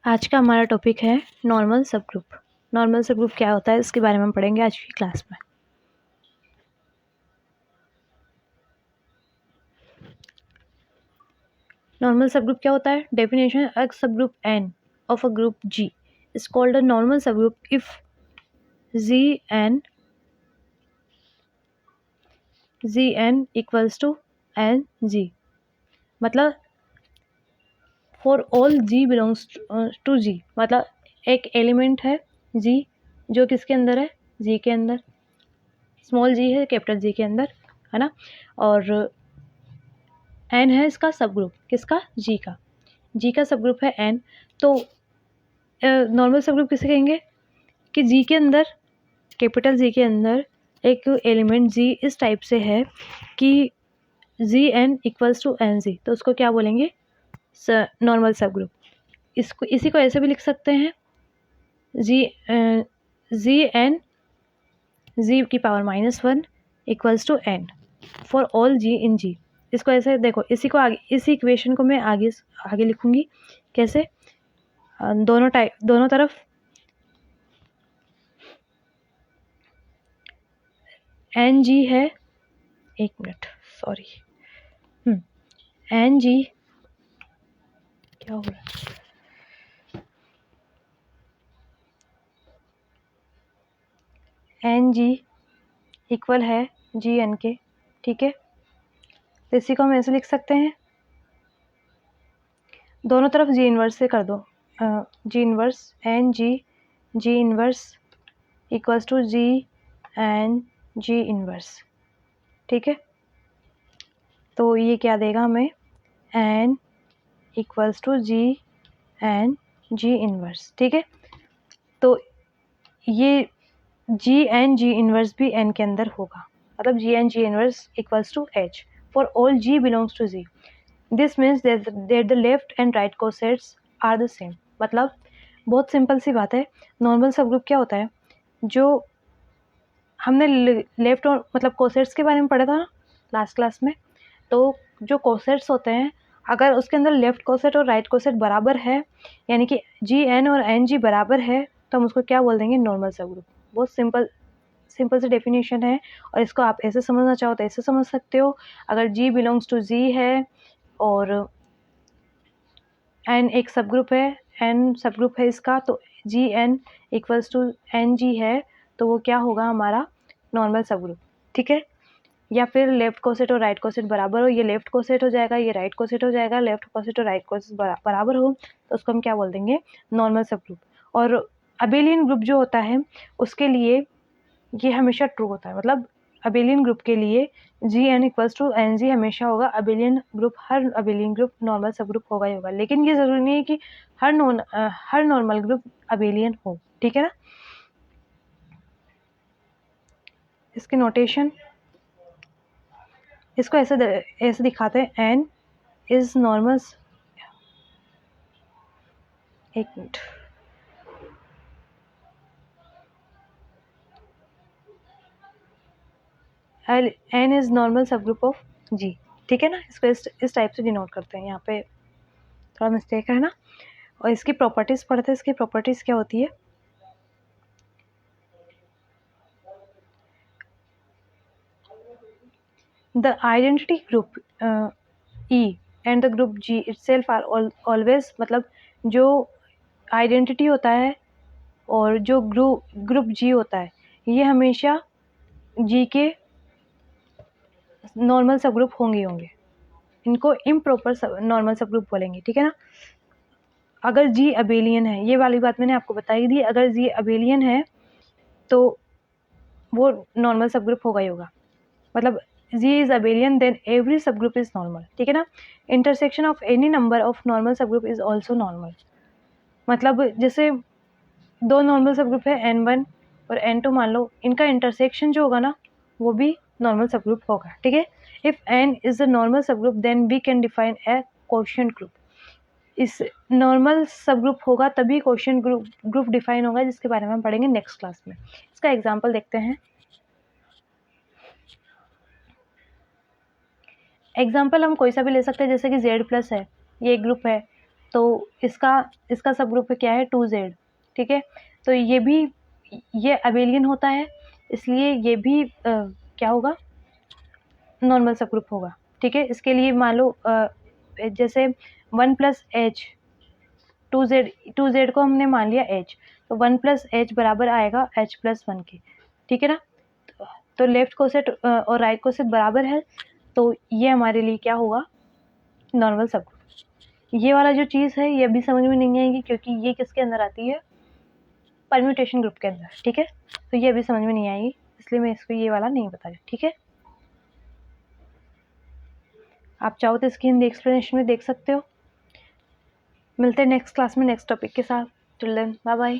आज का हमारा टॉपिक है नॉर्मल सब ग्रुप। नॉर्मल सब ग्रुप क्या होता है इसके बारे में हम पढ़ेंगे आज की क्लास में। नॉर्मल सब ग्रुप क्या होता है? Definition: a subgroup N of a group G is called a normal subgroup if G N equals to N G. मतलब for all G belongs to G, मतलब एक element है जी जो किसके अंदर है? जी के अंदर। स्मॉल जी है कैपिटल जी के अंदर, है ना। और एन है इसका सब ग्रुप, किसका? जी का। जी का सब ग्रुप है एन। तो नॉर्मल सब ग्रुप किसे कहेंगे? कि जी के अंदर, कैपिटल जी के अंदर एक एलिमेंट जी इस टाइप से है कि G N equals to N G, तो उसको क्या बोलेंगे? नॉर्मल सब ग्रुप। इसको इसी को ऐसे भी लिख सकते हैं, जी एन जी की power -1 equals to N for all G in G. इसको ऐसे देखो, इसी को आगे, इसी इक्वेशन को मैं आगे आगे लिखूंगी। कैसे? दोनों तरफ एन जी है, एक मिनट सॉरी, एन जी क्या हो रहा है? एन जी इक्वल है जी एन के, ठीक है। तो इसी को हम ऐसे लिख सकते हैं, दोनों तरफ जी इन्वर्स से कर दो। G inverse N G inverse equals to G N G inverse, ठीक है। तो ये क्या देगा हमें? N equals to G N G inverse, ठीक है। तो ये जी एन जी इन्वर्स भी एन के अंदर होगा, मतलब G N G inverse equals to H for all G belongs to G. This means that the left and right cosets are the same. मतलब बहुत सिंपल सी बात है। नॉर्मल सब ग्रुप क्या होता है? जो हमने लेफ्ट और मतलब कोसेट्स के बारे में पढ़ा था ना लास्ट क्लास में। तो जो कोसेट्स होते हैं, अगर उसके अंदर लेफ्ट कोसेट और राइट कोसेट बराबर है, यानी कि जी एन और एन जी बराबर है, तो हम उसको क्या बोल देंगे? नॉर्मल सब ग्रुप। बहुत सिंपल सी डेफिनेशन है। और इसको आप ऐसे समझना चाहो तो ऐसे समझ सकते हो। अगर जी बिलोंग्स टू जी है और एन एक सब ग्रुप है, एन सब ग्रुप है इसका, तो G N equals to N G है, तो वो क्या होगा? हमारा नॉर्मल सब ग्रुप, ठीक है। या फिर लेफ्ट कोसेट और राइट कोसेट बराबर हो, ये लेफ्ट कोसेट हो जाएगा, ये राइट कोसेट हो जाएगा, लेफ्ट कोसेट और राइट कोसेट बराबर हो, तो उसको हम क्या बोल देंगे? नॉर्मल सब ग्रुप। और अबेलियन ग्रुप जो होता है उसके लिए ये हमेशा ट्रू होता है। मतलब अबेलियन ग्रुप के लिए G N equals to N G हमेशा होगा। अबेलियन ग्रुप, हर abelian group normal subgroup होगा ही होगा, लेकिन ये ज़रूरी नहीं है कि हर नॉर्मल ग्रुप अबेलियन हो, ठीक है ना। इसकी नोटेशन, इसको ऐसे दिखाते हैं, एन इज नॉर्मल, एक मिनट, एन इज नॉर्मल सब ग्रुप ऑफ जी, ठीक है ना। इसको इस टाइप से डिनोट करते हैं। यहाँ पे थोड़ा मिस्टेक है ना। और इसकी प्रॉपर्टीज पढ़ते हैं। इसकी प्रॉपर्टीज क्या होती है? The identity group E and the group G itself are always, मतलब जो आइडेंटिटी होता है और जो ग्रुप जी होता है, ये हमेशा जी के नॉर्मल सब ग्रुप होंगे। इनको इम्प्रॉपर नॉर्मल सब ग्रुप बोलेंगे, ठीक है ना। अगर जी अबेलियन है, ये वाली बात मैंने आपको बताई दी, अगर जी अबेलियन है तो वो नॉर्मल सब ग्रुप होगा ही होगा। मतलब जी इज अबेलियन देन एवरी सब ग्रुप इज नॉर्मल, ठीक है ना। Intersection of any number of normal सब ग्रुप इज ऑल्सो नॉर्मल। मतलब जैसे दो नॉर्मल सब ग्रुप है N1 और N2, मान लो, इनका इंटरसेक्शन जो होगा ना वो भी नॉर्मल सब ग्रुप होगा, ठीक है। If N is the normal subgroup then we can define a quotient group. इस नॉर्मल सब ग्रुप होगा तभी कोशिएंट ग्रुप डिफाइन होगा, जिसके बारे में हम पढ़ेंगे नेक्स्ट क्लास में। इसका एग्जांपल देखते हैं। एग्जाम्पल हम कोई सा भी ले सकते हैं, जैसे कि Z+ है, ये एक ग्रुप है, तो इसका सब ग्रुप क्या है 2Z, ठीक है। तो ये अबेलियन होता है, इसलिए ये भी क्या होगा, नॉर्मल सब ग्रुप होगा, ठीक है। इसके लिए मान लो जैसे 1+H, 2Z को हमने मान लिया H, तो 1+H बराबर आएगा H+1 के, ठीक है ना। तो लेफ्ट कोसेट और राइट कोसेट बराबर है, तो ये हमारे लिए क्या होगा, नॉर्मल सब ग्रुप। ये वाला जो चीज़ है ये भी समझ में नहीं आएगी, क्योंकि ये किसके अंदर आती है, परम्यूटेशन ग्रुप के अंदर, ठीक है। तो ये भी समझ में नहीं आएगी, इसलिए मैं इसको ये वाला नहीं बताया, ठीक है। आप चाहो तो इसकी हिंदी एक्सप्लेनेशन में देख सकते हो। मिलते हैं नेक्स्ट क्लास में नेक्स्ट टॉपिक के साथ। Till then bye bye.